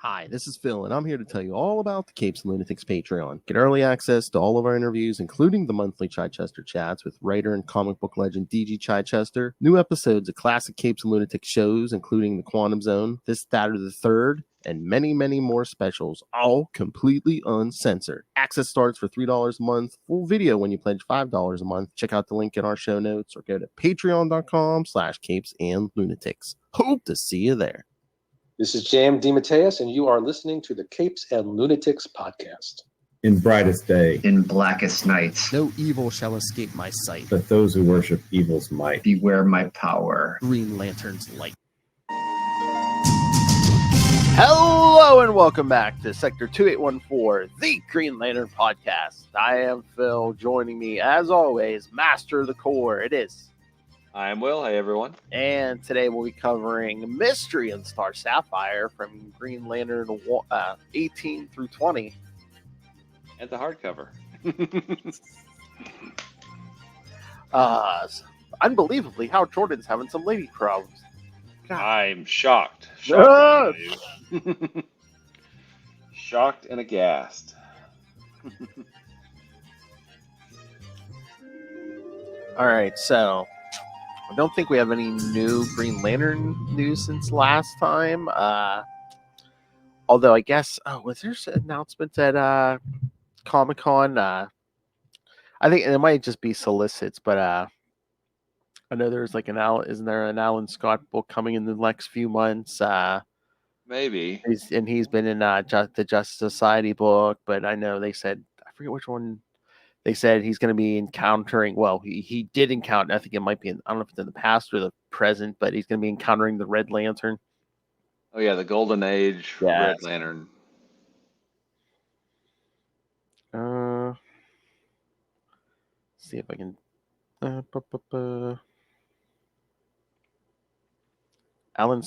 Hi, this is Phil, and I'm here to tell you all about the Capes and Lunatics Patreon. Get early access to all of our interviews, including the monthly Chichester chats with writer and comic book legend DG Chichester, new episodes of classic Capes and Lunatics shows, including The Quantum Zone, This, That, or the Third, and many, many more specials, all completely uncensored. Access starts for $3 a month, full video when you pledge $5 a month. Check out the link in our show notes or go to patreon.com/capesandlunatics. Hope to see you there. This is Jam DeMatteis, and you are listening to the Capes and Lunatics podcast. In brightest day, in blackest nights, No evil shall escape my sight. but those who worship evil's might. beware my power. Green Lantern's light. Hello and welcome back to Sector 2814, the Green Lantern podcast. I am Phil. Joining me, as always, Master of the Corps. It is. I am Will. Hey, everyone. And today we'll be covering Mystery and Star Sapphire from Green Lantern 18 through 20. And the hardcover. Unbelievably, Hal Jordan's having some lady problems. I'm shocked. Shocked and aghast. All right, so I don't think we have any new Green Lantern news since last time. Although I guess, was there an announcement at Comic-Con? I think it might just be solicits, but I know there's like isn't there an Alan Scott book coming in the next few months? Maybe. He's been in the Justice Society book, but I know they said, I forget which one. They said he's going to be encountering, well, he did encounter, I think it might be, I don't know if it's in the past or the present, but he's going to be encountering the Red Lantern. Oh, yeah, the Golden Age Red Lantern. See if I can. Alan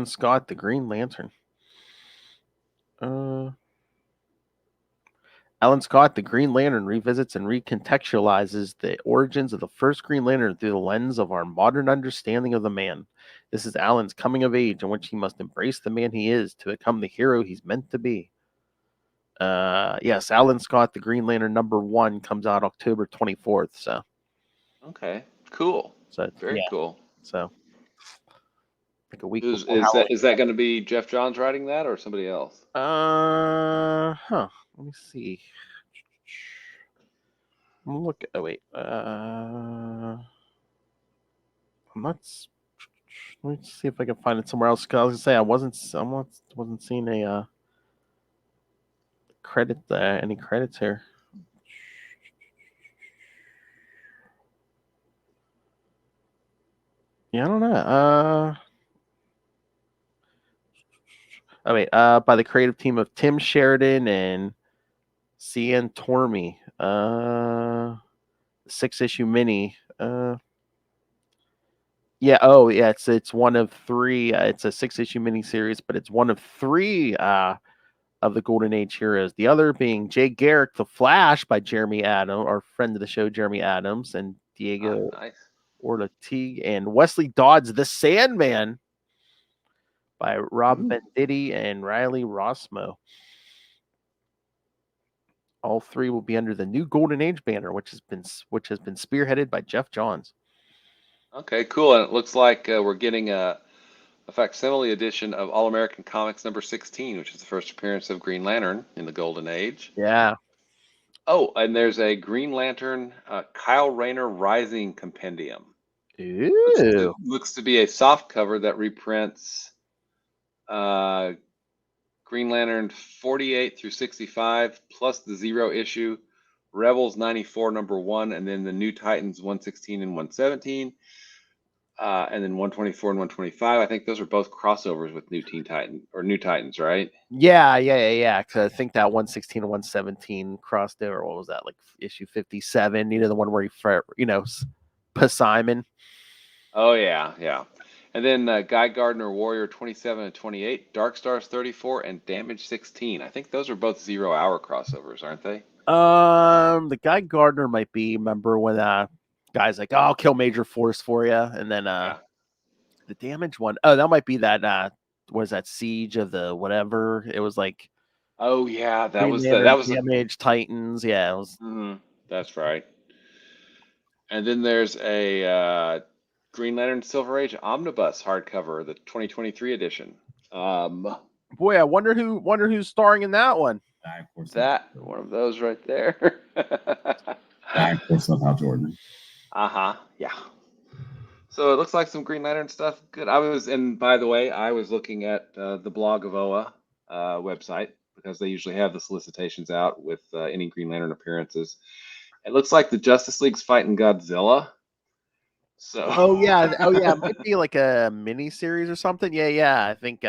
Scott, the Green Lantern. Alan Scott, the Green Lantern, revisits and recontextualizes the origins of the first Green Lantern through the lens of our modern understanding of the man. This is Alan's coming of age in which he must embrace the man he is to become the hero he's meant to be. Yes, Alan Scott, the Green Lantern #1 comes out October 24th. So, okay, cool. So very cool. So, like a week. Is that going to be Jeff Johns writing that or somebody else? Let me see. Look. Oh wait. I'm not. Let me see if I can find it somewhere else. Cause I was gonna say I wasn't seeing a credit. Any credits here? Yeah, I don't know. Oh wait. By the creative team of Tim Sheridan and Cian Tormey. 6-issue mini. It's one of 3. It's a 6-issue miniseries, but it's one of 3 of the Golden Age heroes. The other being Jay Garrick, The Flash by Jeremy Adams, our friend of the show, Jeremy Adams, and Diego Ortiz, and Wesley Dodds, The Sandman by Rob Venditti and Riley Rossmo. All 3 will be under the new Golden Age banner, which has been spearheaded by Jeff Johns. Okay, cool. And it looks like we're getting a facsimile edition of All American Comics #16, which is the first appearance of Green Lantern in the Golden Age. Yeah. Oh, and there's a Green Lantern Kyle Rayner Rising Compendium. Ooh. Looks to be a soft cover that reprints Green Lantern 48 through 65 plus the 0 issue, Rebels 94 #1, and then the New Titans 116 and 117, and then 124 and 125. I think those are both crossovers with New Titans, right? Yeah. Because I think that 116 and 117 crossed over. What was that, like issue 57? The one where Simon. Oh yeah. And then Guy Gardner Warrior 27 and 28, Dark Stars 34, and Damage 16. I think those are both 0 hour crossovers, aren't they? The Guy Gardner might be. Remember when guy's like, I'll kill Major Force for you, and then the Damage one. Oh, that might be that was that Siege of the whatever? It was like Oh yeah, that Green was Lantern that was Damage Titans. Yeah, it was. That's right. And then there's a Green Lantern Silver Age Omnibus hardcover, the 2023 edition. Boy, I wonder who's starring in that one. I, of course, That one of those right there. I, of course, love Hal Jordan. Yeah. So it looks like some Green Lantern stuff. Good. And by the way, I was looking at the blog of OA website because they usually have the solicitations out with any Green Lantern appearances. It looks like the Justice League's fighting Godzilla. So. Oh yeah, it might be like a mini series or something. Yeah. I think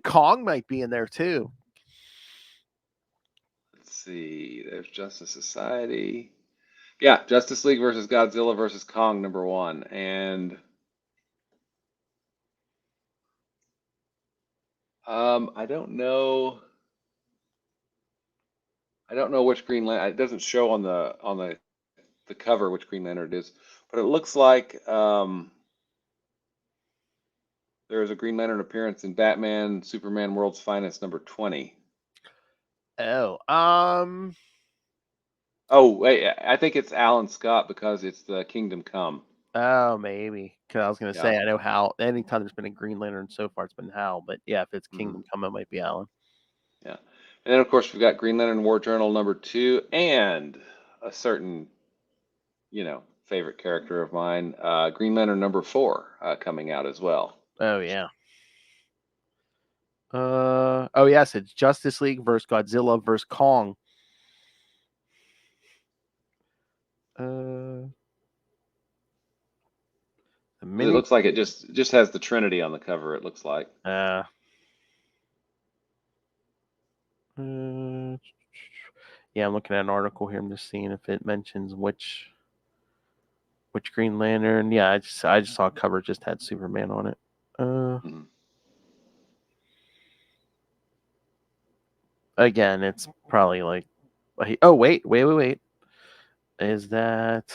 Kong might be in there too. Let's see. There's Justice Society. Yeah, Justice League versus Godzilla versus Kong #1, and I don't know. I don't know which Green Lantern. It doesn't show on the cover which Green Lantern it is, but it looks like there is a Green Lantern appearance in Batman Superman World's Finest #20. Oh, Oh wait, I think it's Alan Scott because it's the Kingdom Come. Oh, maybe. Because I was going to say, Yeah. I know Hal. Anytime there's been a Green Lantern so far, it's been Hal. But yeah, if it's Kingdom Come, it might be Alan. Yeah. And then, of course, we've got Green Lantern War Journal #2 and a certain, favorite character of mine, Green Lantern #4 coming out as well. Oh, yeah. Oh, yes. It's Justice League versus Godzilla versus Kong. It looks like it just has the Trinity on the cover, it looks like. Yeah, I'm looking at an article here. I'm just seeing if it mentions which Green Lantern. Yeah, I just saw a cover just had Superman on it. Again, it's probably like, oh wait. Is that?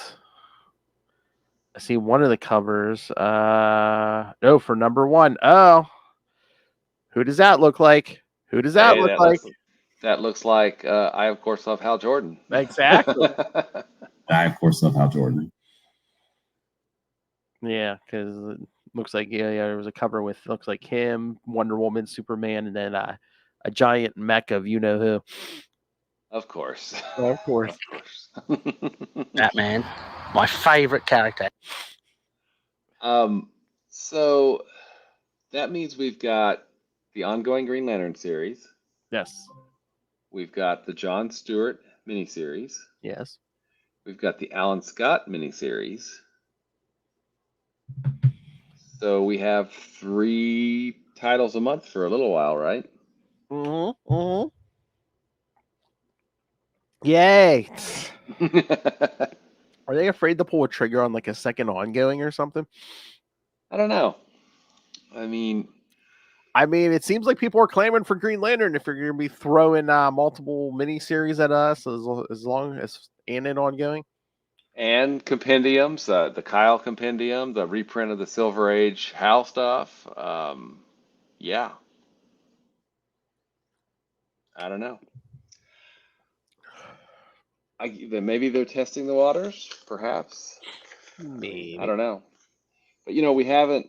I see one of the covers. No, for #1. Oh, who does that look like? Who does that look like? That looks like I, of course, love Hal Jordan. Exactly. I, of course, love Hal Jordan. Yeah, because it looks like there was a cover with looks like him, Wonder Woman, Superman, and then a giant mech of you know who. Of course. Of course. Batman, my favorite character. So that means we've got the ongoing Green Lantern series. Yes. We've got the John Stewart miniseries. Yes. We've got the Alan Scott miniseries. So we have 3 titles a month for a little while, right? Mm-hmm. Yay. Are they afraid to pull a trigger on like a second ongoing or something? I don't know. I mean, it seems like people are clamoring for Green Lantern if you're going to be throwing multiple miniseries at us as long as and an ongoing. And compendiums, the Kyle compendium, the reprint of the Silver Age Hal stuff. Yeah. I don't know. Maybe they're testing the waters, perhaps. Maybe. I don't know. But, we haven't.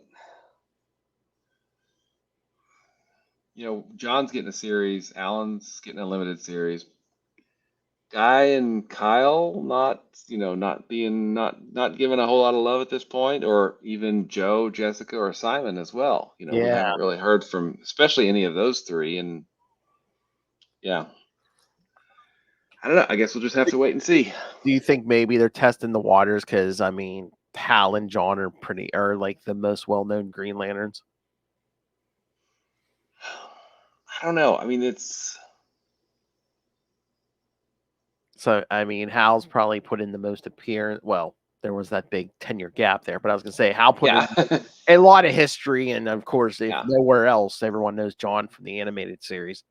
John's getting a series. Alan's getting a limited series. Guy and Kyle not given a whole lot of love at this point, or even Joe, Jessica, or Simon as well. We haven't really heard from, especially any of those 3. And yeah, I don't know. I guess we'll just have to wait and see. Do you think maybe they're testing the waters? Because Hal and John are like the most well-known Green Lanterns. I don't know. It's. So, Hal's probably put in the most appearance. Well, there was that big 10-year gap there, but I was going to say Hal put in a lot of history. And of course, if nowhere else, everyone knows John from the animated series.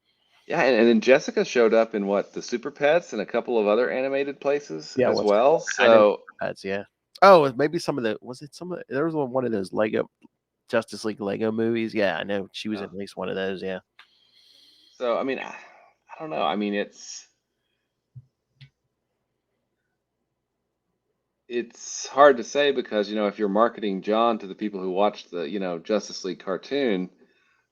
Yeah. And then Jessica showed up in the Super Pets and a couple of other animated places as well. So Pets, yeah. Oh, maybe there was one of those Lego. Justice League Lego movies. Yeah, I know she was Yeah. in at least one of those. Yeah. So I mean, I don't know. I mean, it's hard to say because if you're marketing John to the people who watch the Justice League cartoon,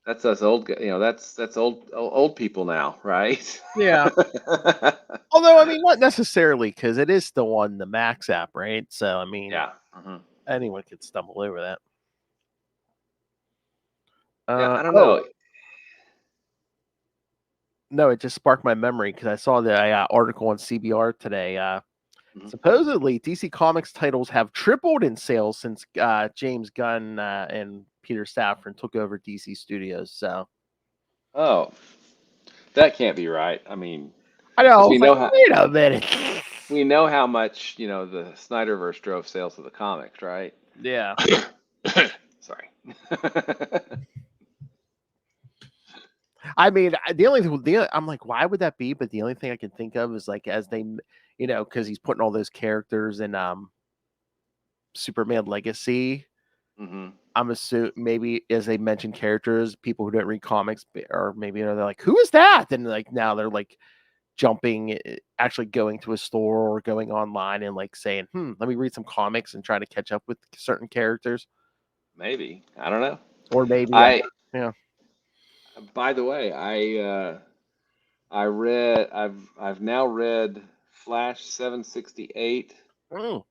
that's us old that's old people now, right? Yeah. Although, I mean, not necessarily, because it is still on the Max app, right? So, I mean, Yeah. Mhm. anyone could stumble over that. Yeah, I don't know. No, it just sparked my memory because I saw the article on CBR today. Mhm. Supposedly, DC Comics titles have tripled in sales since James Gunn and Peter Safran took over DC Studios. So, Oh, that can't be right. I mean, I know. 'cause I was like, wait a minute. we know how much the Snyderverse drove sales of the comics, right? Yeah. Sorry. I mean, I'm like, why would that be? But the only thing I can think of is like as they, because he's putting all those characters in Superman Legacy. Hmm. I'm assuming maybe as they mention characters, people who don't read comics, or maybe they're like, who is that? And like now they're like jumping, actually going to a store or going online and like saying, let me read some comics and try to catch up with certain characters. Maybe. I don't know. Or maybe, yeah. By the way, I've now read Flash 768 Mm.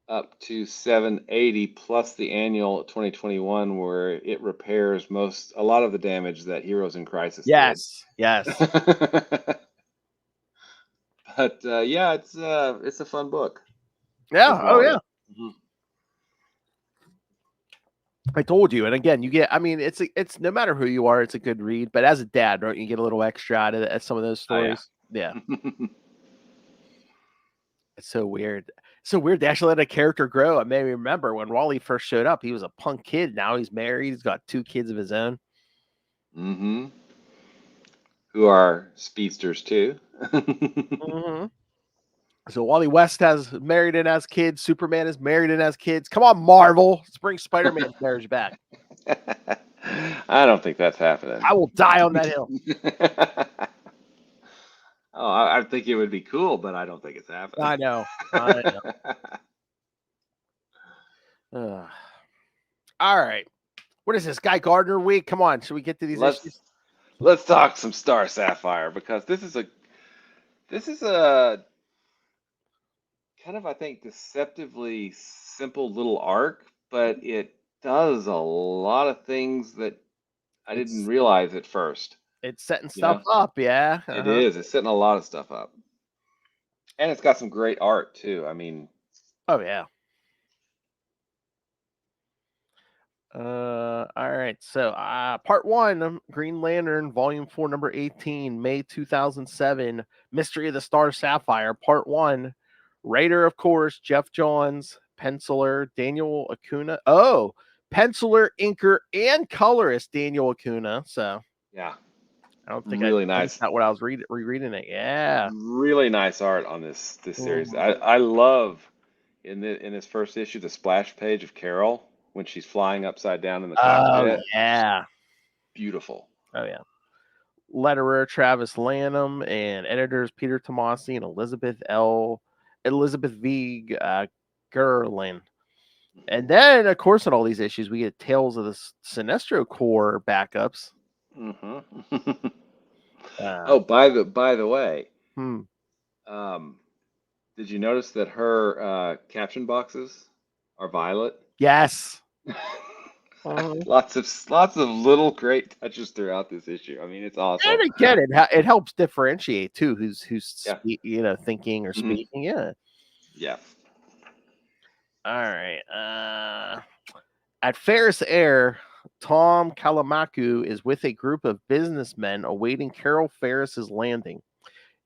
up to 780 plus the annual 2021 where it repairs a lot of the damage that Heroes in Crisis Yes. did. But yeah, it's a fun book. Yeah. Oh, yeah. Mhm. I told you, and again, you get. I mean, it's no matter who you are, it's a good read. But as a dad, don't you get a little extra out of some of those Oh, yeah. stories? Yeah, it's so weird. So weird. They actually let a character grow. I may remember when Wally first showed up, he was a punk kid. Now he's married. He's got 2 kids of his own. Mm-hmm. Who are speedsters too. Mm-hmm. So Wally West has married and has kids. Superman is married and has kids. Come on, Marvel, let's bring Spider-Man's marriage back. I don't think that's happening. I will die on that hill. Oh, I think it would be cool, but I don't think it's happening. I know. All right. What is this, Guy Gardner week? Come on, should we get to these issues? Let's talk some Star Sapphire because this is a kind of, I think, deceptively simple little arc, but it does a lot of things that I didn't realize at first. It's setting stuff up, yeah. It is. It's setting a lot of stuff up. And it's got some great art too. I mean, oh yeah. All right. So, part 1, Green Lantern, Volume 4, number 18, May 2007, Mystery of the Star Sapphire, Part 1. Writer, of course, Jeff Johns. Penciler, Daniel Acuna. Oh, penciler, inker, and colorist, Daniel Acuna. So, yeah, I don't think really I nice. missed out when I was rereading it. Yeah, Really nice art on this series. I love in this first issue the splash page of Carol when she's flying upside down in the cockpit. Oh yeah, Beautiful. Oh yeah. Letterer Travis Lanham and editors Peter Tomasi and Elizabeth V. Gerlin. And then, of course, in all these issues, we get Tales of the Sinestro Corps backups. Mm-hmm. Oh, by the way, did you notice that her caption boxes are violet? Yes. Lots of little great touches throughout this issue. I mean, it's awesome. And again, it helps differentiate too who's thinking or speaking. Yeah. Yeah. All right. At Ferris Air, Tom Kalamaku is with a group of businessmen awaiting Carol Ferris's landing.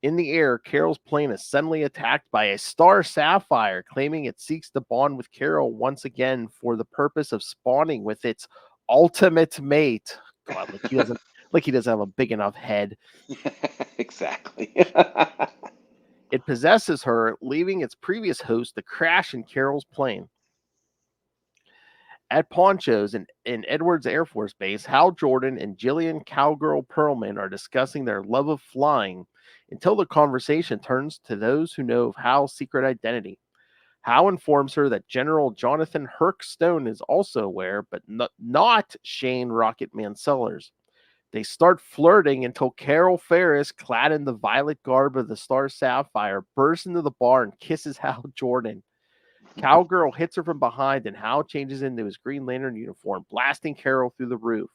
In the air, Carol's plane is suddenly attacked by a Star Sapphire, claiming it seeks to bond with Carol once again for the purpose of spawning with its ultimate mate. God, like he doesn't have a big enough head. Exactly. It possesses her, leaving its previous host to crash in Carol's plane. At Poncho's in Edwards Air Force Base, Hal Jordan and Jillian Cowgirl Perlman are discussing their love of flying until the conversation turns to those who know of Hal's secret identity. Hal informs her that General Jonathan Herc Stone is also aware, but not Shane Rocketman Sellers. They start flirting until Carol Ferris, clad in the violet garb of the Star Sapphire, bursts into the bar and kisses Hal Jordan. Cowgirl hits her from behind, and Hal changes into his Green Lantern uniform, blasting Carol through the roof.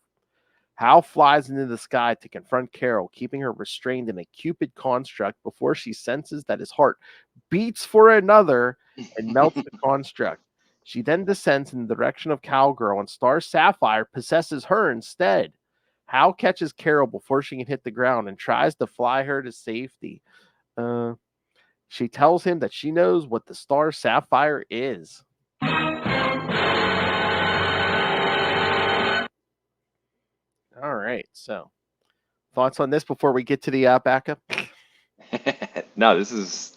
Hal flies into the sky to confront Carol, keeping her restrained in a Cupid construct before she senses that his heart beats for another and melts the construct. She then descends in the direction of Cowgirl, and Star Sapphire possesses her instead. Hal catches Carol before she can hit the ground and tries to fly her to safety. She tells him that she knows what the Star Sapphire is. All right. So, thoughts on this before we get to the backup? No, this is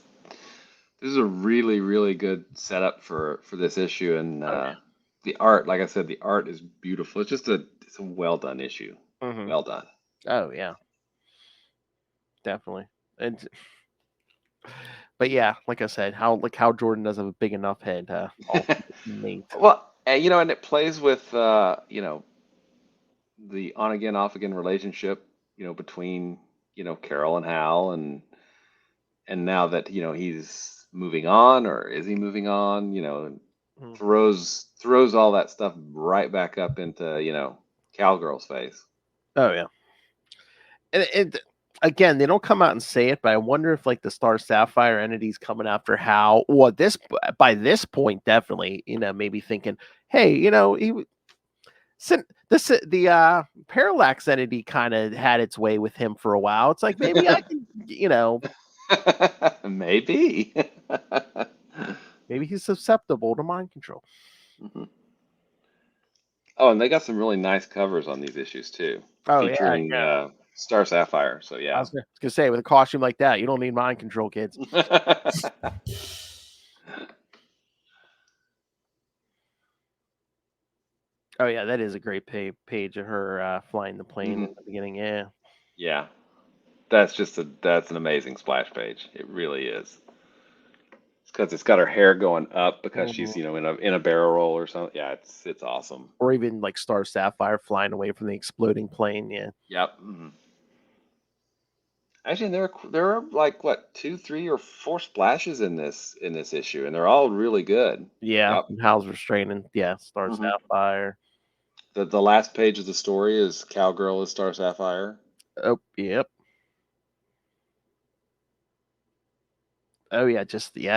a really, really good setup for this issue, and the art, like I said, the art is beautiful. It's a well done issue. Mm-hmm. Well done. Oh yeah, definitely. And but yeah, like I said, Hal Jordan does have a big enough head. Mate. Well, and it plays with the on again, off again relationship, between Carol and Hal, and now that he's moving on, or is he moving on? Throws all that stuff right back up into Cowgirl's face. Oh yeah, and again, they don't come out and say it, but I wonder if like the Star Sapphire entity's coming after Hal. Well, by this point, definitely, maybe thinking, hey, the Parallax entity kind of had its way with him for a while. It's like maybe I can, maybe. Maybe he's susceptible to mind control. Mm-hmm. Oh, and they got some really nice covers on these issues too, featuring Star Sapphire. So yeah, I was gonna say, with a costume like that, you don't need mind control, kids. Oh yeah, that is a great page of her flying the plane in the beginning. Yeah. Yeah, that's an amazing splash page. It really is. It's because it's got her hair going up because she's in a barrel roll or something. Yeah, it's awesome. Or even like Star Sapphire flying away from the exploding plane. Yeah. Yep. Mm-hmm. Actually, there are like what 2, 3, or 4 splashes in this issue, and they're all really good. Yeah. Yep. Hal's restraining. Yeah. Star Sapphire. The last page of the story is Cowgirl is Star Sapphire. Oh, yep. Oh yeah, just the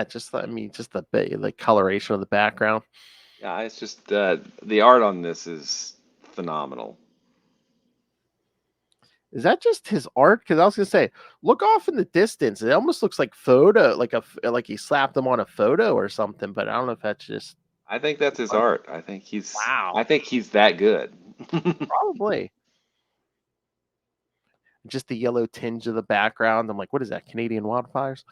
coloration of the background. Yeah, it's just the art on this is phenomenal. Is that just his art? Because I was gonna say, look off in the distance. It almost looks like photo, like he slapped them on a photo or something. But I don't know if that's just. I think that's his art. I think he's. Wow. I think he's that good. Probably. Just the yellow tinge of the background. I'm like, what is that? Canadian wildfires?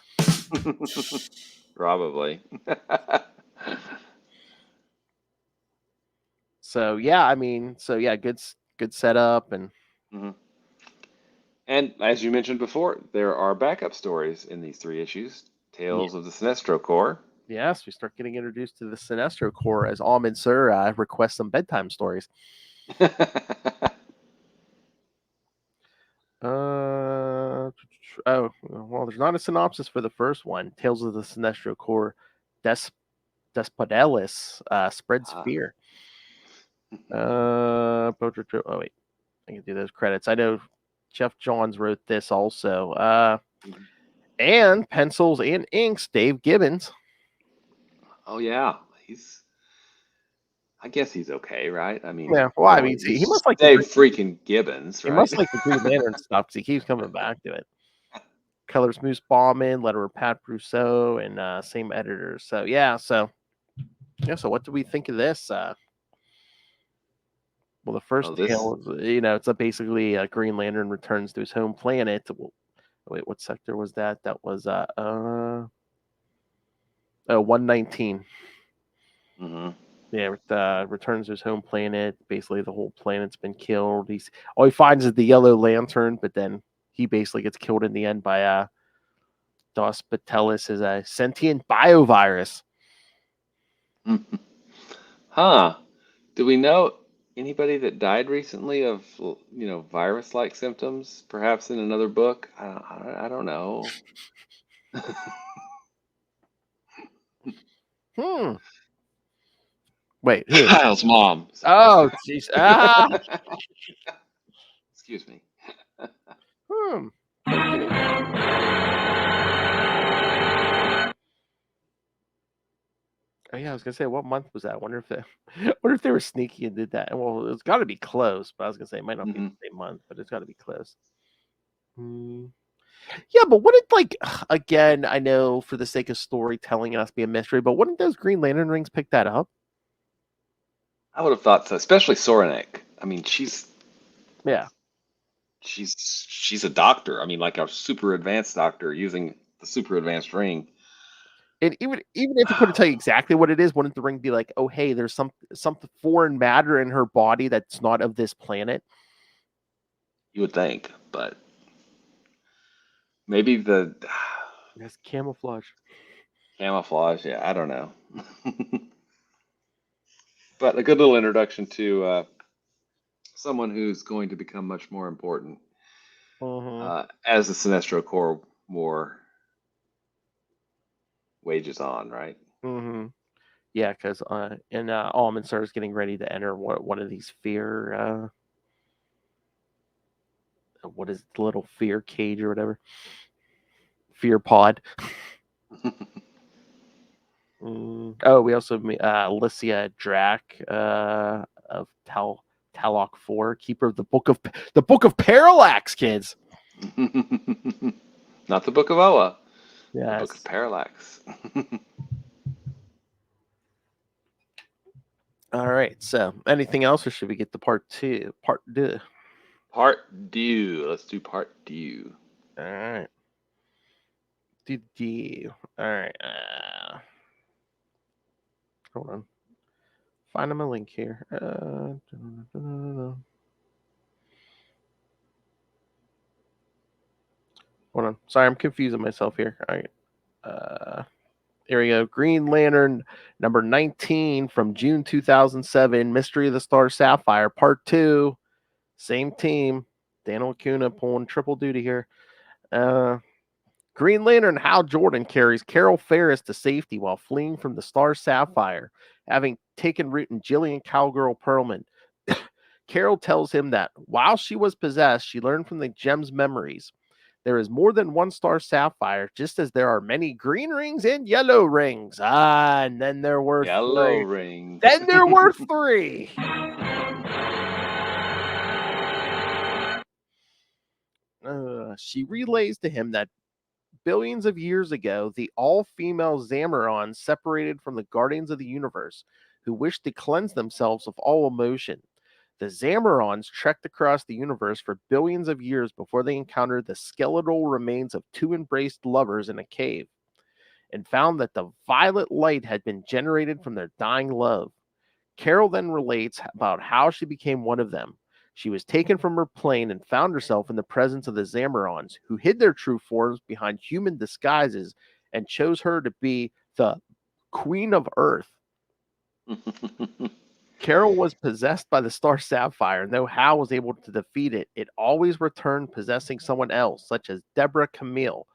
Probably. So yeah, good setup and. Mm-hmm. And as you mentioned before, there are backup stories in these 3 issues. Tales of the Sinestro Corps. Yes, we start getting introduced to the Sinestro Corps as Amon Sur requests some bedtime stories. Oh, well, there's not a synopsis for the first one. Tales of the Sinestro Corps, Despodelis spreads fear. Oh wait, I can do those credits. I know Jeff Johns wrote this also. And pencils and inks, Dave Gibbons. Oh yeah, I guess he's okay, right? I mean, yeah. Well, I mean, he must like Dave freaking Gibbons, right? He must like the Green Lantern stuff because he keeps coming back to it. Colors Moose Bauman, letterer Pat Brousseau, and same editors. So yeah, so what do we think of this? Well, the first tale is, it's basically a Green Lantern returns to his home planet. Wait, what sector was that? That was 119. Mm-hmm. returns to his home planet. Basically, the whole planet's been killed. All he finds is the Yellow Lantern, but then he basically gets killed in the end by Dos Patelis, is a sentient biovirus. Huh. Do we know anybody that died recently of, virus-like symptoms? Perhaps in another book? I don't know. Wait, who? Kyle's mom. Oh, jeez. Excuse me. Oh yeah, I was gonna say, what month was that? I wonder if they were sneaky and did that. Well, it's got to be close, but I was gonna say it might not be the same month, but it's got to be close. Yeah, but wouldn't again? I know for the sake of storytelling, it has to be a mystery, but wouldn't those Green Lantern rings pick that up? I would have thought so, especially Soranik. I mean, she's a doctor. I mean, like a super advanced doctor using the super advanced ring. And even if it couldn't tell you exactly what it is, wouldn't the ring be like, oh hey, there's some foreign matter in her body that's not of this planet? You would think, but maybe That's camouflage. Camouflage, yeah, I don't know. But a good little introduction to someone who's going to become much more important as the Sinestro Corps war wages on, right? Yeah, because Amon Sur is getting ready to enter one of these fear. What is the little fear cage or whatever? Fear pod. Oh, we also meet Alicia Drac of Talok 4, keeper of the Book of Parallax, kids. Not the Book of Oa. Yeah, the Book of Parallax. All right. So, anything else, or should we get to part two? Part two. Let's do part two. All right. All right. Hold on. Find him a link here. Hold on. Sorry, I'm confusing myself here. All right. Here we go. Green Lantern number 19 from June 2007. Mystery of the Star Sapphire, part 2. Same team. Dan Acuna pulling triple duty here. Green Lantern Hal Jordan carries Carol Ferris to safety while fleeing from the Star Sapphire, having taken root in Jillian Cowgirl Perlman. Carol tells him that while she was possessed, she learned from the gem's memories. There is more than one Star Sapphire, just as there are many green rings and yellow rings. And then there were yellow three. Rings. Then there were 3. She relays to him that billions of years ago, the all-female Zamarons separated from the Guardians of the Universe, who wished to cleanse themselves of all emotion. The Zamarons trekked across the universe for billions of years before they encountered the skeletal remains of 2 embraced lovers in a cave, and found that the violet light had been generated from their dying love. Carol then relates about how she became one of them. She was taken from her plane and found herself in the presence of the Zamarons, who hid their true forms behind human disguises and chose her to be the Queen of Earth. Carol was possessed by the Star Sapphire, and though Hal was able to defeat it, it always returned possessing someone else, such as Deborah Camille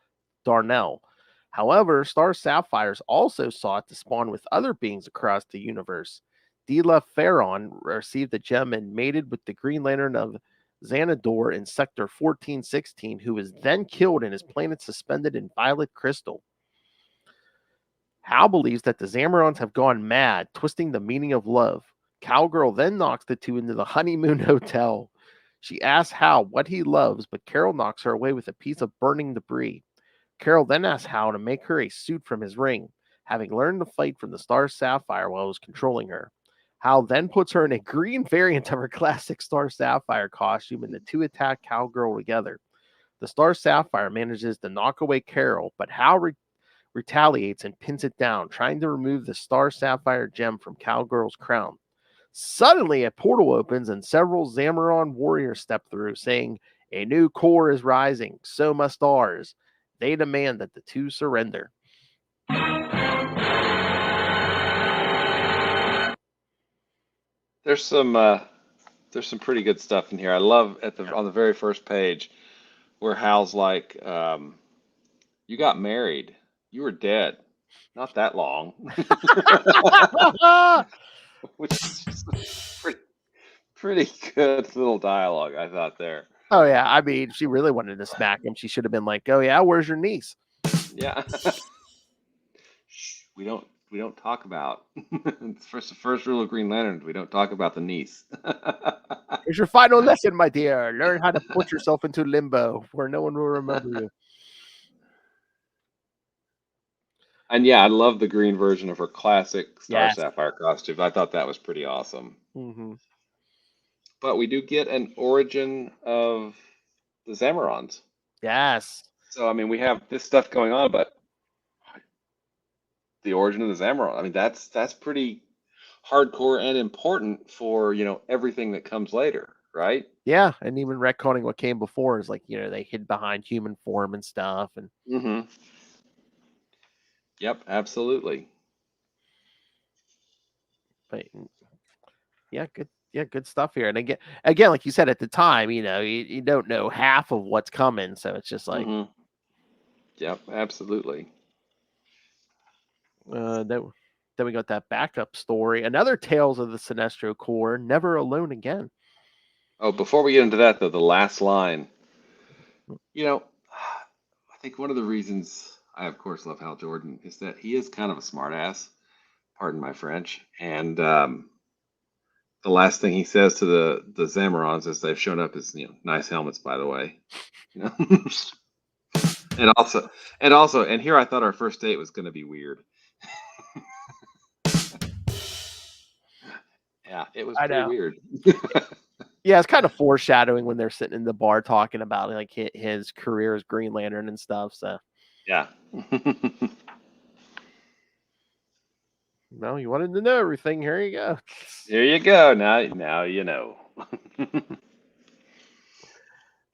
Darnell. However, Star Sapphires also sought to spawn with other beings across the universe. Dila Ferron received the gem and mated with the Green Lantern of Xanador in Sector 1416, who was then killed and his planet suspended in violet crystal. Hal believes that the Zamarons have gone mad, twisting the meaning of love. Cowgirl then knocks the two into the honeymoon hotel. She asks Hal what he loves, but Carol knocks her away with a piece of burning debris. Carol then asks Hal to make her a suit from his ring, having learned to fight from the Star Sapphire while he was controlling her. Hal then puts her in a green variant of her classic Star Sapphire costume, and the two attack Cowgirl together. The Star Sapphire manages to knock away Carol, but Hal retaliates and pins it down, trying to remove the Star Sapphire gem from Cowgirl's crown. Suddenly, a portal opens and several Zamaron warriors step through, saying, "A new core is rising, so must ours." They demand that the two surrender. There's some pretty good stuff in here. I love on the very first page where Hal's like, "You got married. You were dead. Not that long," which is just pretty good little dialogue, I thought there. Oh yeah, I mean, she really wanted to smack him. She should have been like, "Oh yeah, where's your niece?" Yeah. Shh, we don't talk about. It's the first rule of Green Lantern. We don't talk about the niece. Here's your final lesson, my dear. Learn how to put yourself into limbo where no one will remember you. And yeah, I love the green version of her classic Star Yes. Sapphire costume. I thought that was pretty awesome. Mm-hmm. But we do get an origin of the Zamarons. Yes. So I mean, we have this stuff going on, but the origin of the Zamaron. I mean, that's pretty hardcore and important for everything that comes later, right? Yeah, and even retconning what came before is like, they hid behind human form and stuff. And Mm-hmm. Yep, absolutely. but yeah, good stuff here. And again, like you said at the time, you don't know half of what's coming, so it's just like Mm-hmm. Yep, absolutely. then we got that backup story, another Tales of the Sinestro Corps, Never Alone Again. Oh, before we get into that, though, the last line. I think one of the reasons I, of course, love Hal Jordan is that he is kind of a smartass. Pardon my French. And the last thing he says to the Zamarons as they've shown up is, nice helmets, by the way. And here I thought our first date was going to be weird. Yeah, it was pretty weird. Yeah, it's kind of foreshadowing when they're sitting in the bar talking about like his career as Green Lantern and stuff. So yeah. Well, you wanted to know everything. Here you go. Here you go. Now you know.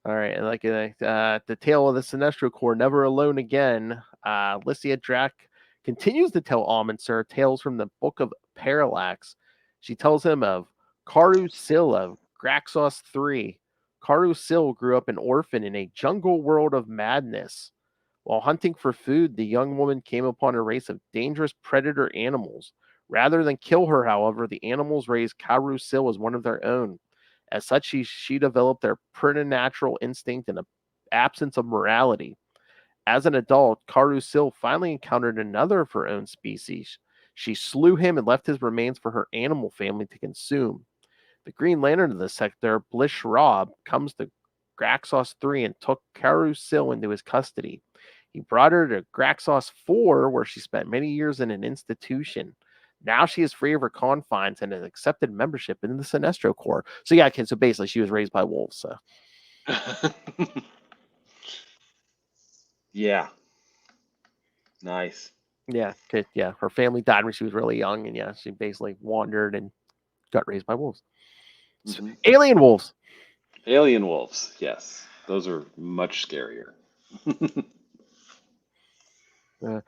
All right, and like the tale of the Sinestro Corps, Never Alone Again. Lycia Drac continues to tell Amon Sur tales from the Book of Parallax. She tells him of Karu Sil of Graxos 3. Karu Sil grew up an orphan in a jungle world of madness. While hunting for food, the young woman came upon a race of dangerous predator animals. Rather than kill her, however, the animals raised Karu Sil as one of their own. As such, she developed their preternatural instinct and an absence of morality. As an adult, Karu Sil finally encountered another of her own species. She slew him and left his remains for her animal family to consume. The Green Lantern of the sector, Blish Rob, comes to Graxos 3 and took Karu Sil into his custody. He brought her to Graxos 4, where she spent many years in an institution. Now she is free of her confines and has accepted membership in the Sinestro Corps. So yeah, so basically she was raised by wolves. So. Yeah. Nice. Yeah, her family died when she was really young, and yeah, she basically wandered and got raised by wolves. Mm-hmm. Alien wolves. Alien wolves, yes. Those are much scarier. In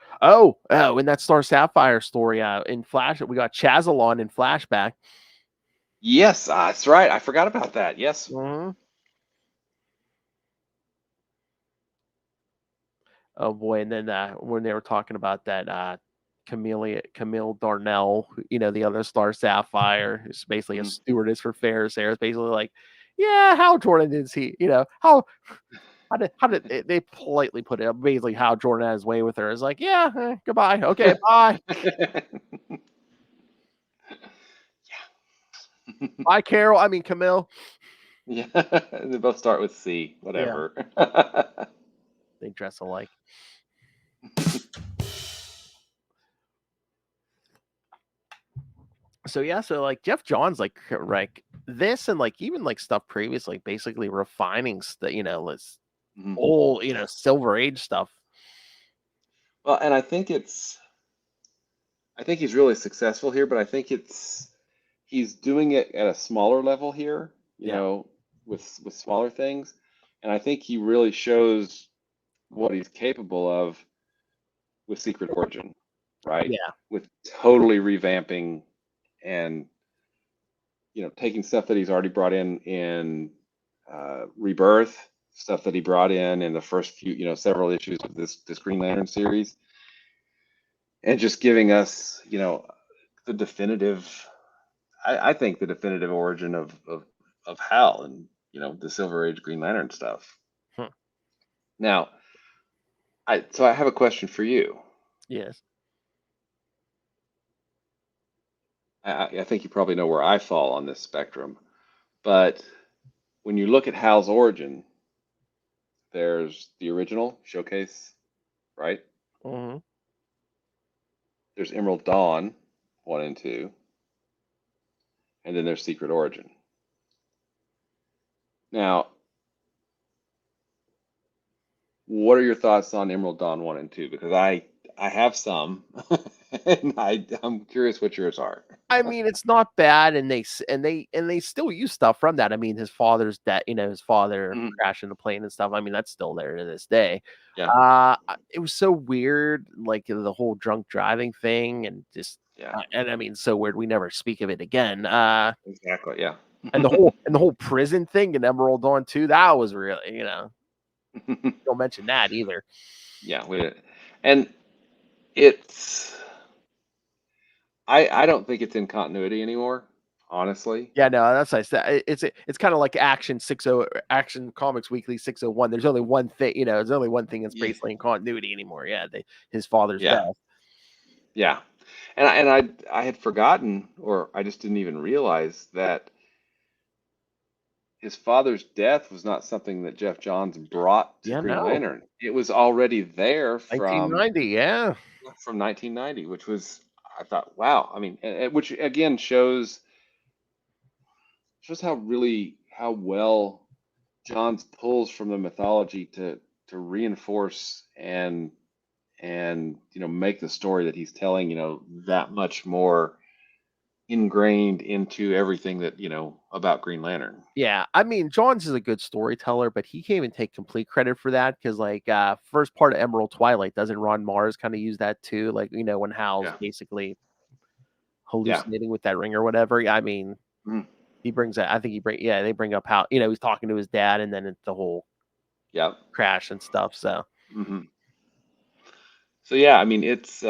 that Star Sapphire story, in Flash, we got Chazalon in flashback. Yes, that's right. I forgot about that. Yes. Mm-hmm. Oh boy! And then when they were talking about that Camille Darnell, the other Star Sapphire, who's basically a stewardess for Ferris Air, is basically like, yeah, Hal Jordan is he? How did they politely put it? Basically, how Jordan had his way with her is like, yeah, goodbye, okay, bye. Bye, Carol. I mean, Camille. Yeah, they both start with C. Whatever. Yeah. They dress alike. So yeah, so like Jeff Johns like this and like even like stuff previously, basically refining this old Silver Age stuff. Well, and I think he's really successful here, but I think he's doing it at a smaller level here, with smaller things. And I think he really shows what he's capable of with Secret Origin, right? Yeah. With totally revamping and, taking stuff that he's already brought in Rebirth, stuff that he brought in the first few, several issues of this Green Lantern series, and just giving us, the definitive, I think the definitive origin of Hal and, the Silver Age Green Lantern stuff. Now, I have a question for you. Yes. I think you probably know where I fall on this spectrum, but when you look at Hal's origin, there's the original Showcase, right? Mm-hmm. There's Emerald Dawn 1 and 2, and then there's Secret Origin. Now, what are your thoughts on Emerald Dawn 1 and 2? Because I have some, and I'm curious what yours are. I mean, it's not bad, and they still use stuff from that. I mean, his father's death, his father crashing the plane and stuff. I mean, that's still there to this day. Yeah. It was so weird, like the whole drunk driving thing, and just and I mean, so weird. We never speak of it again. Exactly. Yeah. and the whole prison thing in Emerald Dawn too. That was really, don't mention that either. Yeah, and it's. I don't think it's in continuity anymore, honestly. Yeah, no, that's what I said. It's kind of like Action Comics Weekly 601. There's only one thing, there's only one thing that's basically in continuity anymore. Yeah, his father's death. Yeah, and I had forgotten, or I just didn't even realize that his father's death was not something that Jeff Johns brought to Green Lantern. It was already there from 1990. Yeah, from 1990, which was. I thought, wow. I mean, which again shows how well Johns pulls from the mythology to reinforce and make the story that he's telling that much more ingrained into everything that about Green Lantern. Yeah, I mean, Johns is a good storyteller, but he can't even take complete credit for that because, like, first part of Emerald Twilight, doesn't Ron Mars kind of use that too? Like, when Hal's basically hallucinating with that ring or whatever. I mean, he brings that. I think they bring up how he's talking to his dad, and then it's the whole crash and stuff. So, so yeah, I mean, it's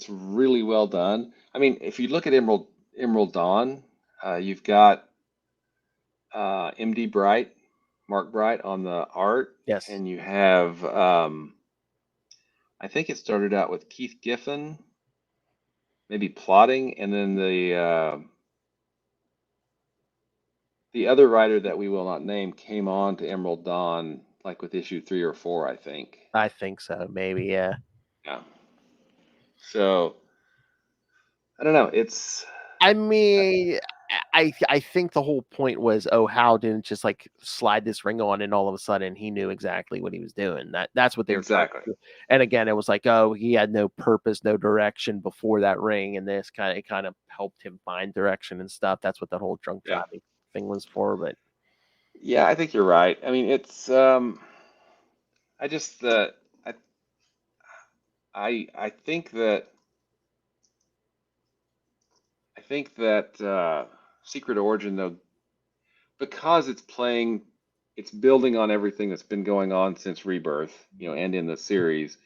really well done. I mean, if you look at Emerald Dawn, you've got MD Bright, Mark Bright on the art. Yes. And you have, I think it started out with Keith Giffen, maybe plotting, and then the other writer that we will not name came on to Emerald Dawn like with issue 3 or 4, I think. I think so, maybe, yeah. Yeah. So I don't know. I mean, I think the whole point was, Hal didn't just like slide this ring on and all of a sudden he knew exactly what he was doing. That's what they were trying to do. And again, it was like, he had no purpose, no direction before that ring, and it kind of helped him find direction and stuff. That's what that whole drunk driving thing was for. But yeah, I think you're right. I mean, it's I just I think that Secret Origin, though, because it's building on everything that's been going on since Rebirth, and in the series,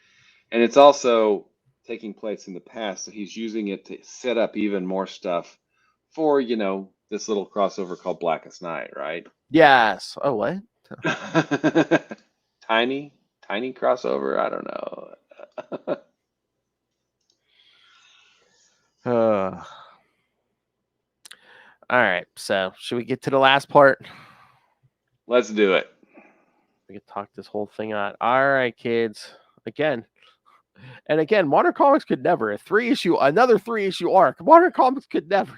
and it's also taking place in the past. So he's using it to set up even more stuff for this little crossover called Blackest Night, right? Yes. Oh, what? Tiny crossover. I don't know. All right, so should we get to the last part? Let's do it. We can talk this whole thing out. All right, kids. Again, Modern Comics could never. Another 3-issue arc. Modern Comics could never.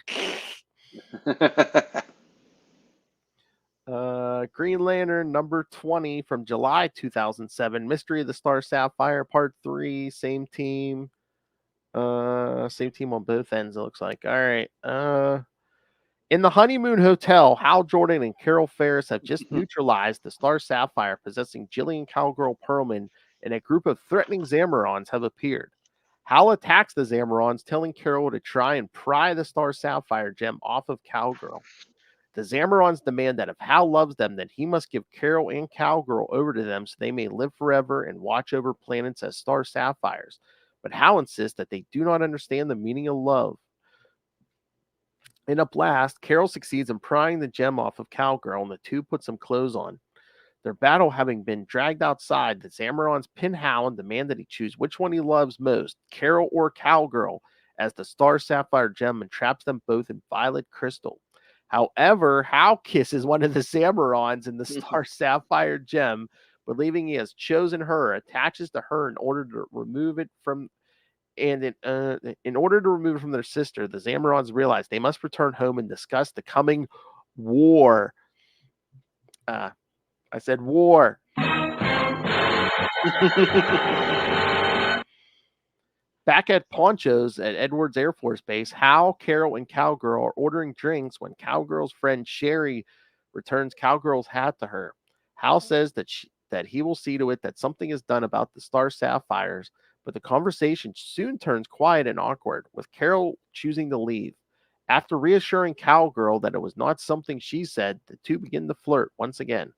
Green Lantern number 20 from July 2007. Mystery of the Star Sapphire Part 3. Same team. Same team on both ends, it looks like. All right. In the honeymoon hotel, Hal Jordan and Carol Ferris have just neutralized the Star Sapphire possessing Jillian Cowgirl Perlman, and a group of threatening Zamarons have appeared. Hal attacks the Zamarons, telling Carol to try and pry the Star Sapphire gem off of Cowgirl. The Zamarons demand that if Hal loves them, then he must give Carol and Cowgirl over to them so they may live forever and watch over planets as Star Sapphires. But Hal insists that they do not understand the meaning of love. In a blast, Carol succeeds in prying the gem off of Cowgirl, and the two put some clothes on. Their battle having been dragged outside, the Zamarons pin Hal and demand that he choose which one he loves most, Carol or Cowgirl, as the Star Sapphire gem entraps them both in violet crystal. However, Hal kisses one of the Zamarons in the Star Sapphire gem, believing he has chosen her, attaches to her in order to remove it from. And in order to remove it from their sister, the Zamarons realize they must return home and discuss the coming war. I said war. Back at Poncho's at Edwards Air Force Base, Hal, Carol, and Cowgirl are ordering drinks when Cowgirl's friend Sherry returns Cowgirl's hat to her. Hal says that he will see to it that something is done about the Star Sapphires, but the conversation soon turns quiet and awkward, with Carol choosing to leave. After reassuring Cowgirl that it was not something she said, the two begin to flirt once again.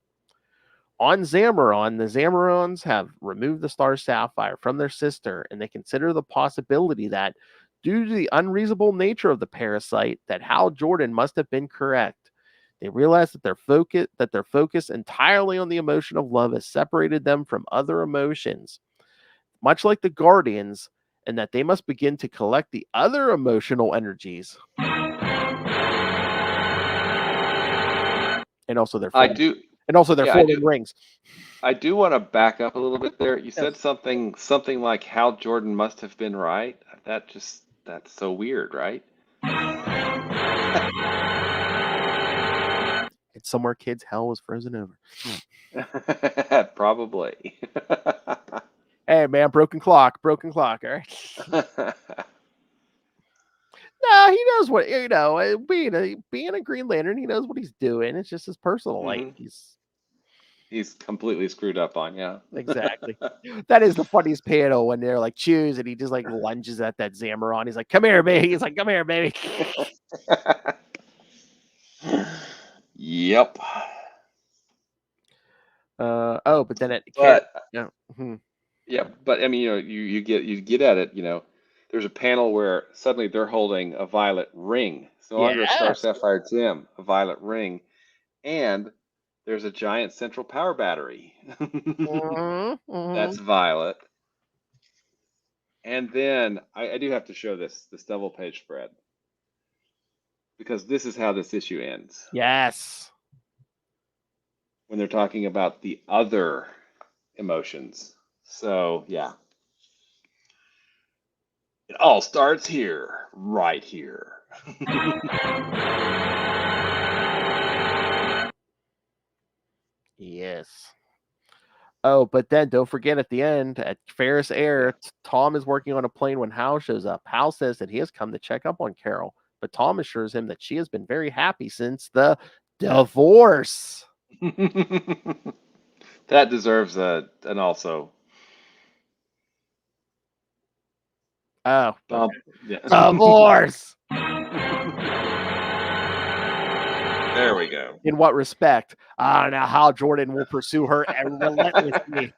On Zamaron, the Zamarons have removed the Star Sapphire from their sister, and they consider the possibility that, due to the unreasonable nature of the parasite, that Hal Jordan must have been correct. They realize that their focus entirely on the emotion of love has separated them from other emotions, much like the Guardians, and that they must begin to collect the other emotional energies. And also their forming rings. I do want to back up a little bit there. You said something like Hal Jordan must have been right. That's so weird, right? It's somewhere, kids. Hell was frozen over. Probably. Hey, man, broken clock, all right? No, he knows what, being a Green Lantern, he knows what he's doing. It's just his personal life. He's completely screwed up on, yeah. Exactly. That is the funniest panel when they're like, choose, and he just like lunges at that Zamaron. He's like, come here, baby. He's like, come here, baby. Yep. But then yeah, but I mean, you get at it, there's a panel where suddenly they're holding a violet ring. It's no longer a Star Sapphire gem, a violet ring, and there's a giant central power battery. That's violet. And then I do have to show this double page spread, because this is how this issue ends. Yes. When they're talking about the other emotions. So, yeah. It all starts here, right here. Yes. Oh, but then don't forget at the end, at Ferris Air, Tom is working on a plane when Hal shows up. Hal says that he has come to check up on Carol, but Tom assures him that she has been very happy since the divorce. That deserves an also. Oh, yeah. Divorce. There we go. In what respect? Now Hal Jordan will pursue her relentlessly.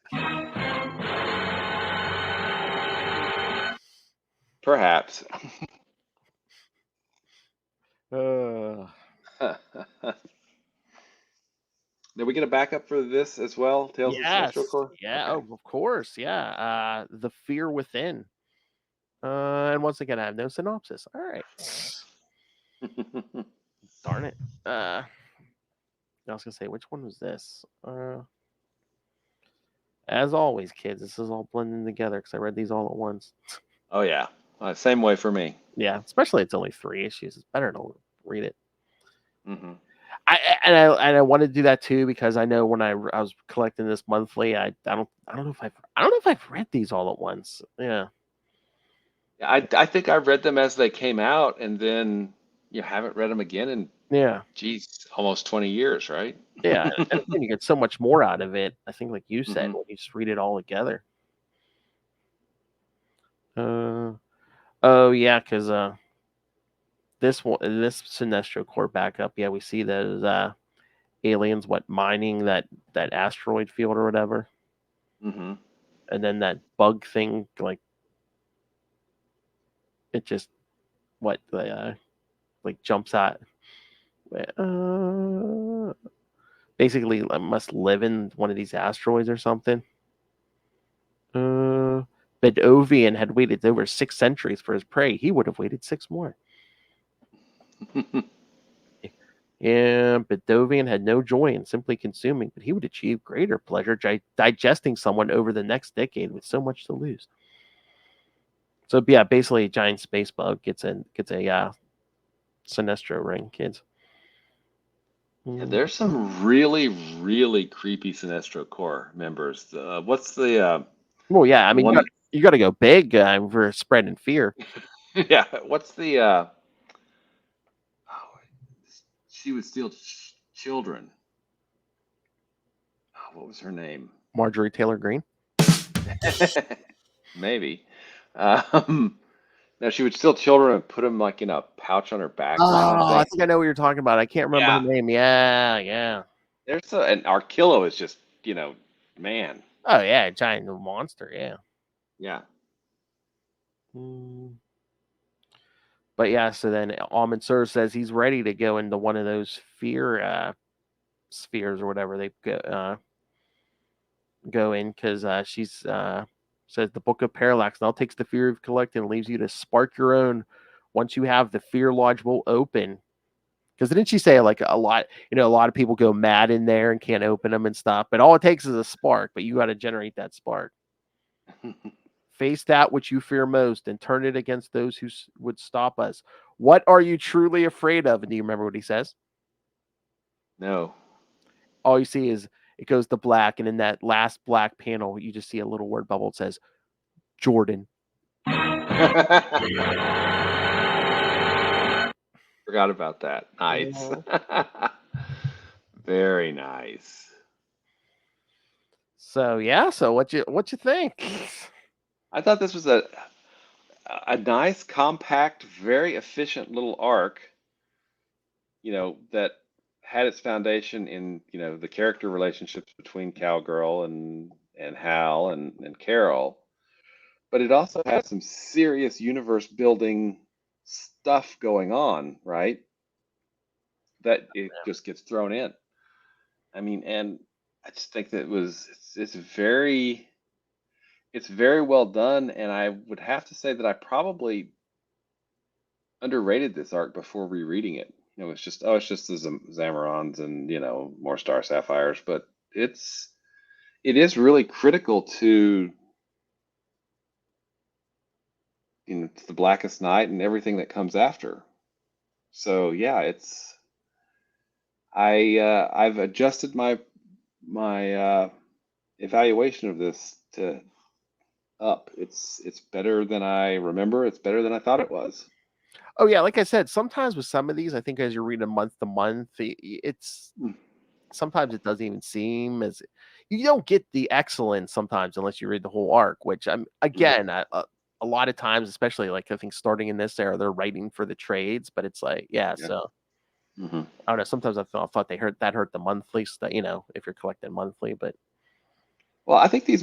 Perhaps. Did we get a backup for this as well? Tales of Sinestro Corps? Yeah, okay. Oh, of course. Yeah. The Fear Within. And once again, I have no synopsis. All right. Darn it. I was going to say, which one was this? As always, kids, this is all blending together because I read these all at once. Oh, yeah. Same way for me. Yeah, especially it's only 3 issues. It's better to read it. Mm-hmm. I wanted to do that too because I know when I was collecting this monthly, I don't know if I've read these all at once. Yeah. I think I read them as they came out, and then you haven't read them again in, Yeah. geez, almost 20 years, right? Yeah. And then you get so much more out of it. I think, like you said, Mhm. when you just read it all together. Oh yeah, because this Sinestro Corps backup, yeah, we see those aliens mining that asteroid field or whatever, Mm-hmm. and then that bug thing, like it just like jumps out. Basically, must live in one of these asteroids or something. Bedovian had waited over 6 centuries for his prey. He would have waited 6 more. Yeah, Bedovian had no joy in simply consuming, but he would achieve greater pleasure digesting someone over the next decade with so much to lose. So yeah, basically, a giant space bug gets a Sinestro ring, kids. Yeah, there's some really, really creepy Sinestro Corps members. What's the Well, yeah, I mean, one? you got to go big for spreading fear. Yeah, what's the? Oh, she would steal children. Oh, what was her name? Marjorie Taylor Greene. Maybe. No, she would steal children and put them like in a pouch on her back or Oh, I something. think I know what you're talking about. I can't remember her Yeah, name. Yeah. there's and Arkillo is just, man. Oh yeah, giant monster. Yeah. Yeah. But yeah, so then Amon Sur says he's ready to go into one of those fear spheres or whatever they go in because she's says the Book of Parallax now takes the fear of collecting and leaves you to spark your own. Once you have the fear lodge will open. Because didn't she say like a lot of people go mad in there and can't open them and stuff, but all it takes is a spark, but you got to generate that spark. Face that which you fear most and turn it against those who would stop us. What are you truly afraid of? And do you remember what he says? No. All you see is it goes to black, and in that last black panel, you just see a little word bubble. It says Jordan. Forgot about that. Nice. Very nice. So yeah, so what you think? I thought this was a nice, compact, very efficient little arc, that had its foundation in, the character relationships between Cowgirl and Hal and Carol. But it also had some serious universe building stuff going on, right? That it just gets thrown in. I mean, and I just think that it's very well done, and I would have to say that I probably underrated this arc before rereading it. It's just the Zamarons and more Star Sapphires, but it is really critical to to the Blackest Night and everything that comes after. So yeah, I've adjusted my evaluation of this to up. It's better than I remember. It's better than I thought it was. Oh yeah, like I said, sometimes with some of these, I think as you're reading month to month, it's sometimes it doesn't even seem as you don't get the excellence sometimes unless you read the whole arc. Which again, a lot of times, especially like I think starting in this era, they're writing for the trades, but it's like so. I don't know. Sometimes I thought they hurt the monthly stuff. If you're collecting monthly, but well, I think these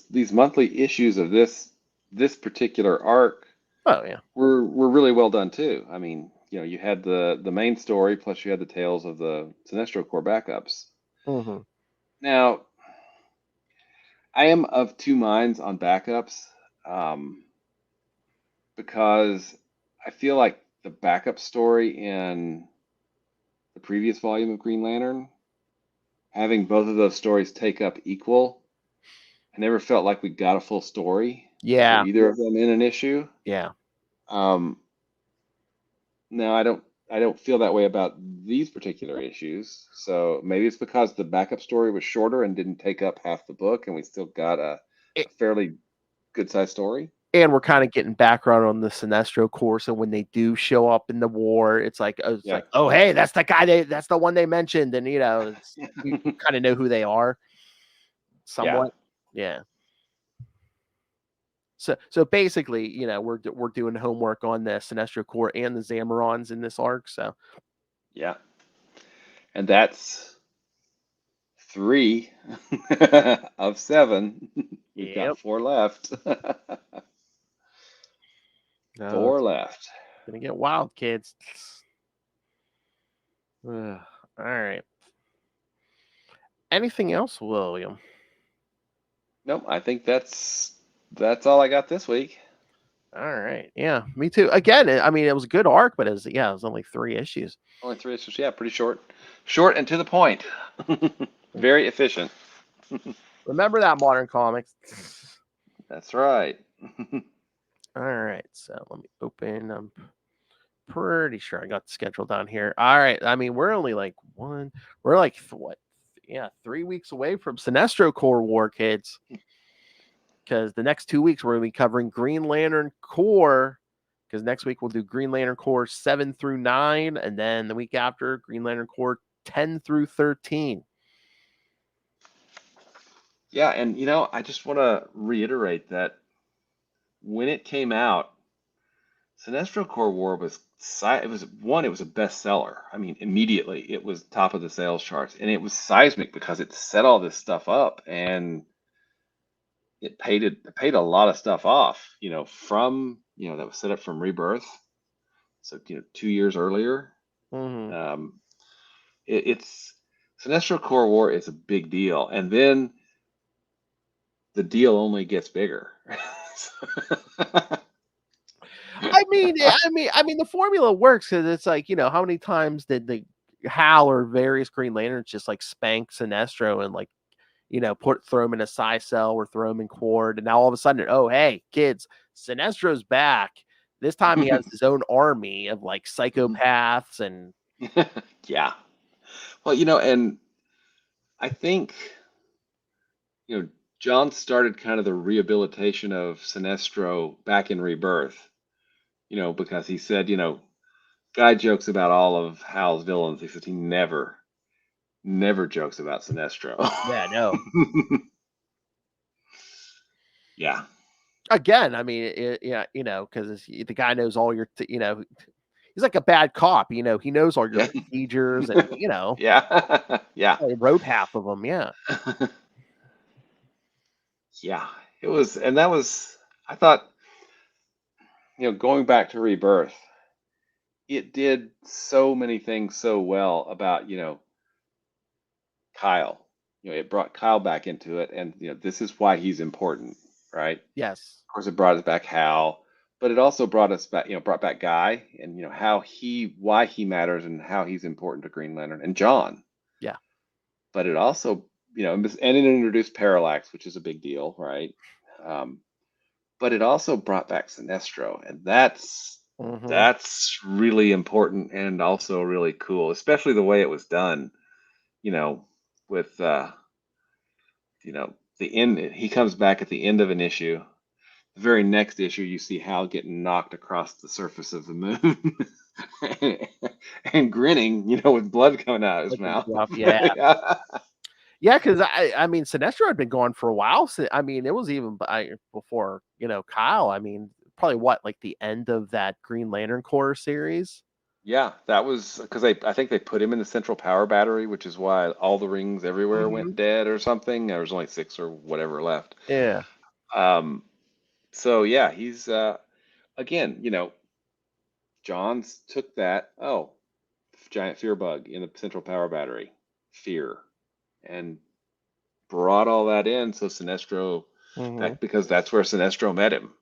these monthly issues of this particular arc, oh yeah, were really well done too. I mean, you had the main story plus you had the tales of the Sinestro Corps backups. mm-hmm. Now, I am of two minds on backups, because I feel like the backup story in the previous volume of Green Lantern, having both of those stories take up equal, I never felt like we got a full story for Yeah, either of them in an issue. yeah. Now I don't I don't feel that way about these particular issues. So maybe it's because the backup story was shorter and didn't take up half the book, and we still got a fairly good sized story. And we're kind of getting background on the Sinestro Corps, so when they do show up in the war, it's like, oh, hey, that's the guy that's the one they mentioned, and you kind of know who they are, somewhat. Yeah. So basically, we're doing homework on the Sinestro Corps and the Zamarons in this arc. So yeah, and that's 3 of 7. We've got 4 left. 4 left. Gonna get wild, kids. All right. Anything else, William? Nope. I think that's all I got this week. All right. Yeah, me too. Again, I mean, it was a good arc, but it was only 3 issues. Only 3 issues. Yeah, pretty short and to the point. Very efficient. Remember that, Modern Comics. That's right. All right, so let me open. I'm pretty sure I got the schedule down here. All right, I mean, we're only like 3 weeks away from Sinestro Corps War, kids. Because the next 2 weeks we're going to be covering Green Lantern Corps. Because next week we'll do Green Lantern Corps 7 through 9, and then the week after Green Lantern Corps 10 through 13. Yeah, and I just want to reiterate that when it came out, Sinestro Corps War it was a bestseller. I mean, immediately it was top of the sales charts, and it was seismic because it set all this stuff up, and it paid a lot of stuff off. From that was set up from Rebirth, so 2 years earlier. Mm-hmm. It's Sinestro Corps War is a big deal, and then the deal only gets bigger. I mean, the formula works because it's like, how many times did the Hal or various Green Lanterns just like spank Sinestro and like, throw him in a psi cell or throw him in Quard, and now all of a sudden, oh hey kids, Sinestro's back. This time he has his own army of like psychopaths and yeah. Well, and I think John started kind of the rehabilitation of Sinestro back in Rebirth. Because he said, Guy jokes about all of Hal's villains. He says he never jokes about Sinestro. Yeah, no. Yeah. Again, I mean, because the guy knows all your, he's like a bad cop. He knows all your procedures, and yeah, yeah. He wrote half of them. Yeah, yeah. It was, and that was. I thought, going back to Rebirth, it did so many things so well about Kyle. It brought Kyle back into it, and this is why he's important, right? Yes. Of course, it brought us back Hal, but it also brought us back, brought back Guy, and why he matters and how he's important to Green Lantern and John. Yeah. But it also, and it introduced Parallax, which is a big deal, right? But it also brought back Sinestro, and that's really important and also really cool, especially the way it was done. With the end. He comes back at the end of an issue. The very next issue, you see Hal getting knocked across the surface of the moon and grinning, with blood coming out of his mouth. Yeah. Yeah, because I mean, Sinestro had been gone for a while. So, I mean, it was even before, Kyle. I mean, probably like the end of that Green Lantern Corps series. Yeah, that was because I think they put him in the central power battery, which is why all the rings everywhere went dead or something. There was only 6 or whatever left. Yeah. So yeah, he's again, Johns took that giant fear bug in the central power battery, fear, and brought all that in. So Sinestro, because that's where Sinestro met him.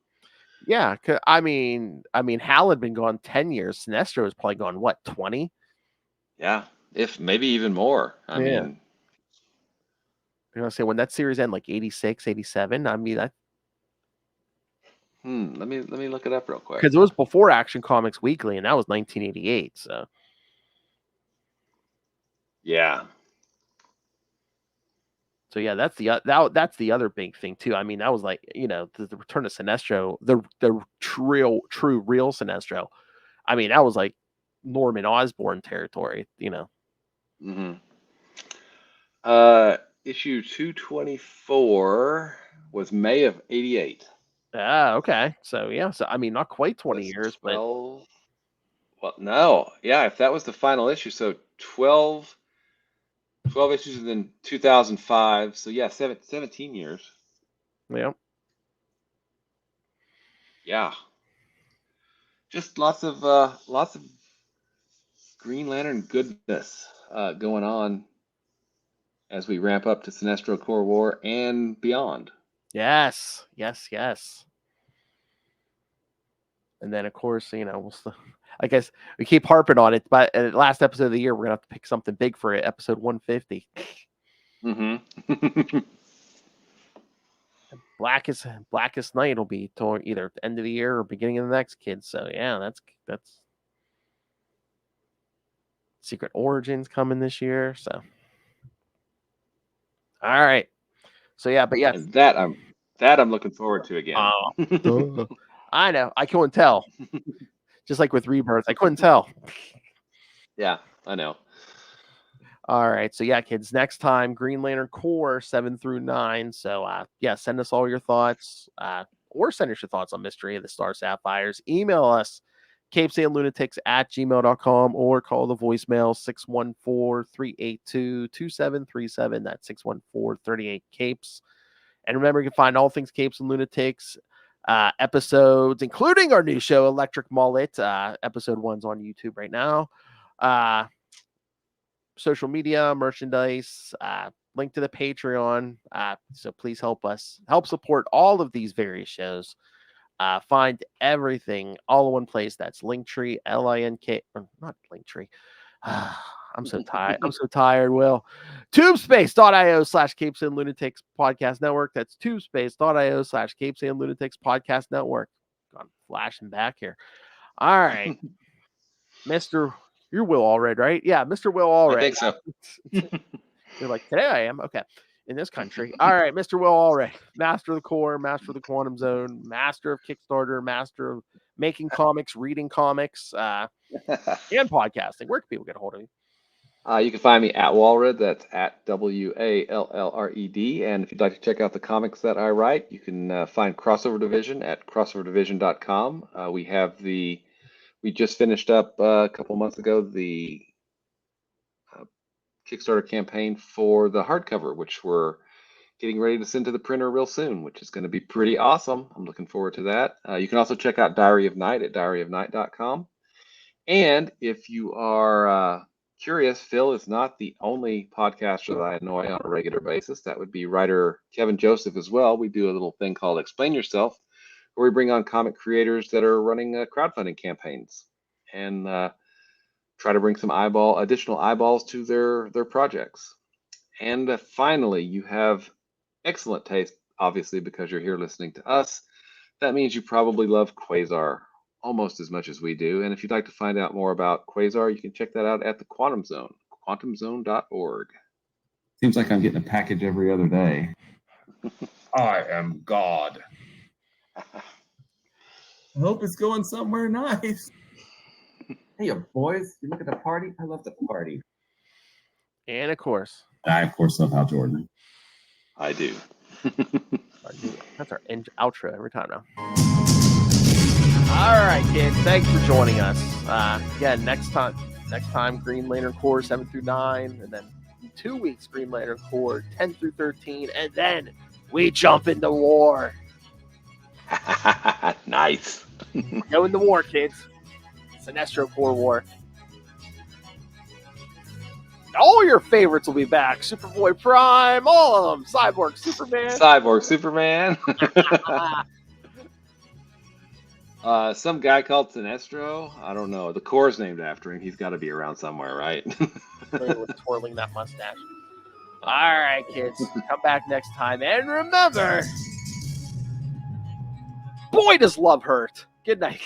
Yeah, I mean, Hal had been gone 10 years. Sinestro was probably gone, what, 20? Yeah, if maybe even more. I mean, say when that series ended, like 86, 87. I mean, Let me look it up real quick. Because it was before Action Comics Weekly, and that was 1988. So Yeah. So yeah, that's the other big thing too. I mean, that was like, the return of Sinestro, the true real Sinestro. I mean, that was like Norman Osborn territory, Mm-hmm. Issue 224 was May of 88. Okay. So yeah, so I mean, not quite 20 That's years, 12. Well, no, yeah, if that was the final issue, so 12 issues in 2005. So yeah, 17 years. but Yeah. Just lots of Green Lantern goodness going on as we ramp up to Sinestro Corps War and beyond. yes. And then of course, I guess we keep harping on it, but last episode of the year, we're gonna have to pick something big for it. Episode 150. Mm-hmm. Blackest Night will be toward either the end of the year or beginning of the next kid. So yeah, that's Secret Origins coming this year. So all right. So yeah, but yes. And that I'm looking forward to again. I know. I couldn't tell. Just like with Rebirth, I couldn't tell. Yeah, I know. All right. So yeah, kids, next time, Green Lantern Corps 7 through 9. So yeah, send us all your thoughts, or send us your thoughts on Mystery of the Star Sapphires. Email us, CapesandLunatics@gmail.com, or call the voicemail 614-382-2737. That's 614-38-CAPES. And remember, you can find all things Capes and Lunatics episodes, including our new show, Electric Mullet. Episode 1's on YouTube right now. Social media, merchandise, link to the Patreon. So please help support all of these various shows. Find everything all in one place. That's Linktree, LINK, or not Linktree. I'm so tired. Will. Tubespace.io/CapesandLunatics Podcast Network. That's tubespace.io/CapesandLunatics Podcast Network. I'm flashing back here. All right. Mr. You're Will Allred, right? Yeah, Mr. Will Allred. I think so. You're like, today I am. Okay. In this country. All right, Mr. Will Allred. Master of the Core, Master of the Quantum Zone, Master of Kickstarter, Master of making comics, reading comics, and podcasting. Where can people get a hold of you? You can find me at Walred. That's at WALLRED. And if you'd like to check out the comics that I write, you can find Crossover Division at crossoverdivision.com. We just finished up a couple months ago the Kickstarter campaign for the hardcover, which we're getting ready to send to the printer real soon, which is going to be pretty awesome. I'm looking forward to that. You can also check out Diary of Night at diaryofnight.com. And if you are curious, Phil is not the only podcaster that I annoy on a regular basis. That would be writer Kevin Joseph as well. We do a little thing called Explain Yourself, where we bring on comic creators that are running crowdfunding campaigns and try to bring some additional eyeballs to their projects. And finally, you have excellent taste, obviously, because you're here listening to us. That means you probably love Quasar almost as much as we do. And if you'd like to find out more about Quasar, you can check that out at the Quantum Zone, quantumzone.org. Seems like I'm getting a package every other day. I am God. I hope it's going somewhere nice. Hey, boys, you look at the party? I love the party. And of course, I, of course, love Hal Jordan. I do. That's our outro every time now. All right, kids. Thanks for joining us. Again, next time, Green Lantern Corps 7 through 9, and then in 2 weeks, Green Lantern Corps 10 through 13, and then we jump into war. Nice. Go into war, kids. Sinestro Corps War. All your favorites will be back. Superboy Prime, all of them. Cyborg Superman. Some guy called Sinestro. I don't know. The Corps named after him. He's got to be around somewhere, right? With twirling that mustache. All right, kids. Come back next time. And remember... boy, does love hurt. Good night.